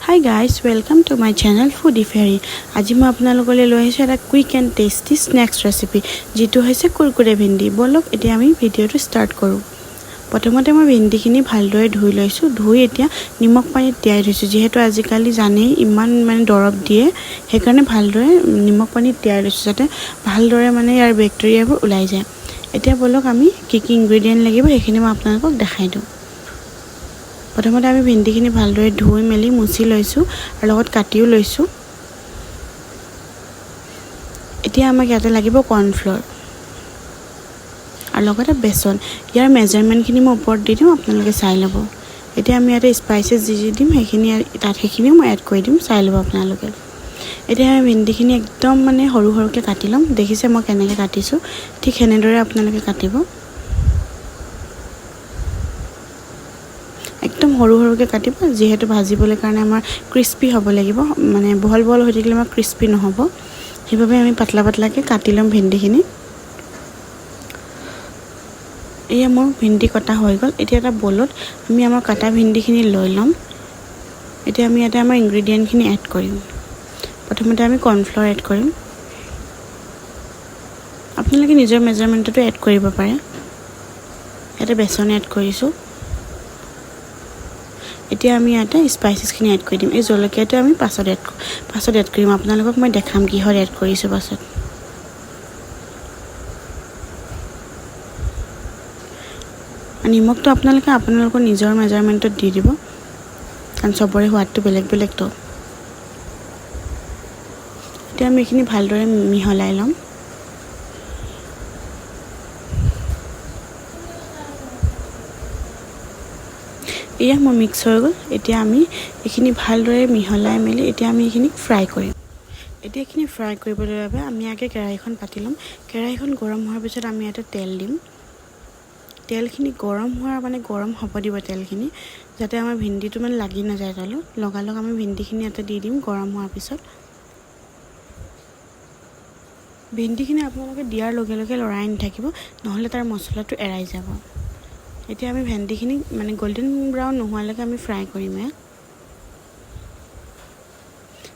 Hi guys, welcome to my channel Foodie Fairy. আজি মই আপোনালোকলৈ লৈ আহিছোঁ এটা quick and tasty snacks recipe যিটো হৈছে কুৰকুৰে ভেন্দি। বলক এতিয়া আমি ভিডিঅ'টো ষ্টাৰ্ট কৰোঁ। প্ৰথমতে মই ভেন্দিখিনি ভালদৰে ধুই লৈছোঁ। ধুই এতিয়া নিমখ পানীত তিয়াই থৈছোঁ। যিহেতু আজিকালি জানেই ইমান দৰৱ দিয়ে, সেইকাৰণে ভালদৰে নিমখ পানীত তিয়াই লৈছোঁ যাতে ভালদৰে ইয়াৰ বেক্টেৰিয়াবোৰ ওলাই যায়। এতিয়া বলক আমি কি ইনগ্ৰেডিয়েণ্ট লাগিব সেইখিনি মই আপোনালোকক দেখাই দিওঁ। প্ৰথমতে আমি ভেন্দিখিনি ভালদৰে ধুই মেলি মুছি লৈছোঁ আৰু লগত কাটিও লৈছোঁ। এতিয়া আমাক ইয়াতে লাগিব কৰ্ণফ্ল'ৰ আৰু লগতে বেচন। ইয়াৰ মেজাৰমেণ্টখিনি মই ওপৰত দি দিম, আপোনালোকে চাই ল'ব। এতিয়া আমি ইয়াতে স্পাইচেছ যি দিম সেইখিনিও মই এড কৰি দিম, চাই ল'ব আপোনালোকে। এতিয়া আমি ভেন্দিখিনি একদম সৰু সৰুকৈ কাটি ল'ম। দেখিছে মই কেনেকৈ কাটিছোঁ, ঠিক সেনেদৰে আপোনালোকে কাটিব। একদম সৰু সৰুকৈ কাটিব, যিহেতু ভাজিবলৈ কাৰণে আমাৰ ক্ৰিস্পি হ'ব লাগিব। বহল বহল হৈ থাকিলে আমাৰ ক্ৰিস্পি নহ'ব, সেইবাবে আমি পাতলা পাতলাকৈ কাটি ল'ম ভেন্দিখিনি। এয়া মোৰ ভেন্দি কটা হৈ গ'ল। এতিয়া এটা বলত আমি আমাৰ কাটা ভেন্দিখিনি লৈ ল'ম। এতিয়া আমি ইয়াতে আমাৰ ইনগ্ৰেডিয়েণ্টখিনি এড কৰিম। প্ৰথমতে আমি কৰ্ণফ্ল'ৰ এড কৰিম। আপোনালোকে নিজৰ মেজাৰমেণ্টতো এড কৰিব পাৰে। ইয়াতে বেচন এড কৰিছোঁ। এতিয়া আমি ইয়াতে স্পাইচেছখিনি এড কৰি দিম। এই জলকীয়াটো আমি পাছত এড কৰিম, আপোনালোকক মই দেখাম কিহত এড কৰিছোঁ পাছত। নিমখটো আপোনালোকৰ নিজৰ মেজাৰমেণ্টত দি দিব, কাৰণ চবৰে সোৱাদটো বেলেগ বেলেগতো। এতিয়া আমি এইখিনি ভালদৰে মিহলাই ল'ম। এয়া মোৰ মিক্স হৈ গ'ল। এতিয়া আমি এইখিনি ভালদৰে মিহলাই মেলি এতিয়া আমি এইখিনি ফ্ৰাই কৰিম। এতিয়া এইখিনি ফ্ৰাই কৰিবলৈ বাবে আমি আগে কেৰাহীখন পাতি ল'ম। কেৰাহীখন গৰম হোৱাৰ পিছত আমি ইয়াতে তেল দিম। তেলখিনি গৰম গৰম হ'ব দিব তেলখিনি, যাতে আমাৰ ভেন্দিটো লাগি নাযায় তলত। লগালগ আমি ভেন্দিখিনি ইয়াতে দি দিম গৰম হোৱাৰ পিছত। ভেন্দিখিনি আপোনালোকে দিয়াৰ লগে লগে লৰাই নাথাকিব, নহ'লে তাৰ মছলাটো এৰাই যাব। এতিয়া আমি ভেন্দিখিনি গল্ডেন ব্ৰাউন নোহোৱালৈকে আমি ফ্ৰাই কৰিম।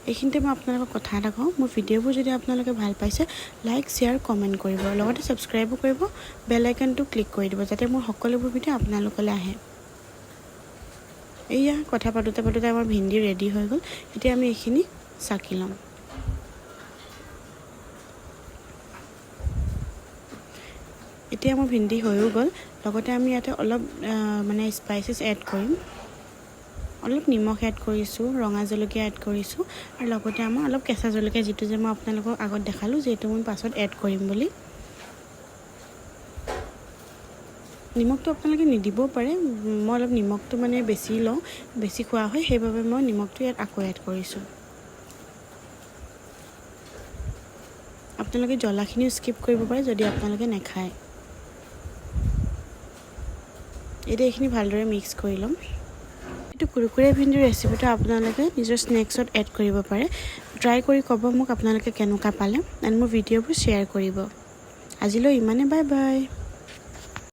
এইখিনিতে মই আপোনালোকক কথা এটা কওঁ, মোৰ ভিডিঅ'বোৰ যদি আপোনালোকে ভাল পাইছে, লাইক শ্বেয়াৰ কমেণ্ট কৰিব, লগতে ছাবস্ক্ৰাইবো কৰিব, বেল আইকনটো ক্লিক কৰি দিব, যাতে মোৰ সকলোবোৰ ভিডিঅ' আপোনালোকলৈ আহে। এয়া কথা পাতোতে আমাৰ ভেন্দি ৰেডি হৈ গ'ল। এতিয়া আমি এইখিনি চাকি ল'ম। এতিয়া মোৰ ভেন্দি হৈও গ'ল। লগতে আমি ইয়াতে অলপ স্পাইচেছ এড কৰিম। অলপ নিমখ এড কৰিছোঁ, ৰঙা জলকীয়া এড কৰিছোঁ, আৰু লগতে আমাৰ অলপ কেঁচা জলকীয়া, যিটো যে মই আপোনালোকক আগত দেখালোঁ, যিহেতু মই পাছত এড কৰিম বুলি। নিমখটো আপোনালোকে নিদিবও পাৰে, মই অলপ নিমখটো বেছি লওঁ, বেছি খোৱা হয়, সেইবাবে মই নিমখটো ইয়াত আকৌ এড কৰিছোঁ। আপোনালোকে জ্বলাখিনিও স্কিপ কৰিব পাৰে যদি আপোনালোকে নাখায়। এতিয়া এইখিনি ভালদৰে মিক্স কৰি ল'ম। এইটো কুৰকুৰে ভেন্দিৰ ৰেচিপিটো আপোনালোকে নিজৰ স্নেক্সত এড কৰিব পাৰে। ট্ৰাই কৰি ক'ব মোক আপোনালোকে কেনেকুৱা পালে, এণ্ড মোৰ ভিডিঅ'বোৰ শ্বেয়াৰ কৰিব। আজিলৈ ইমানে, বাই বাই।